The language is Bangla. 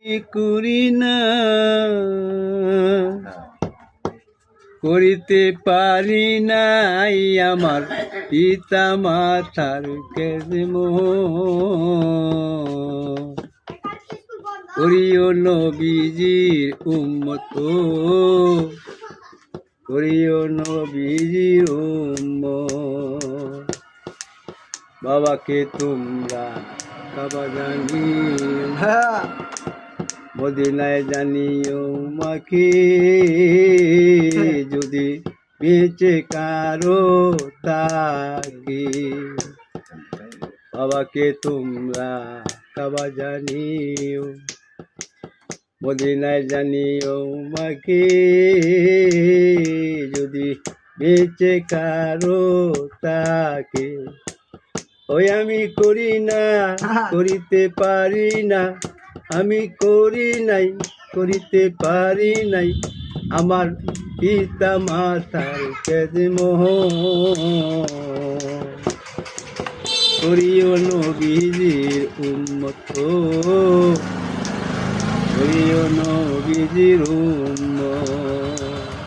করি না, করিতে পারি নাই আমার পিতা মাতার কেদম, করিও নবীজির উম্মত, করিও নবীজির উম্মত। বাবাকে তোমরা কাবা জানিও, মদিনায় জানিও মাকে, যদি বেঁচে কারো তাকে। বাবাকে তোমরা কাবা জানিও, মদিনায় জানিও মাকে, যদি বেঁচে কারো তাকে। ওই আমি করি না, করিতে পারি না, আমি করি নাই, করিতে পারি নাই আমার পিতা মাতার কেদম, করিও নবীজির উম্মত, করিও নবীজির উম্মত।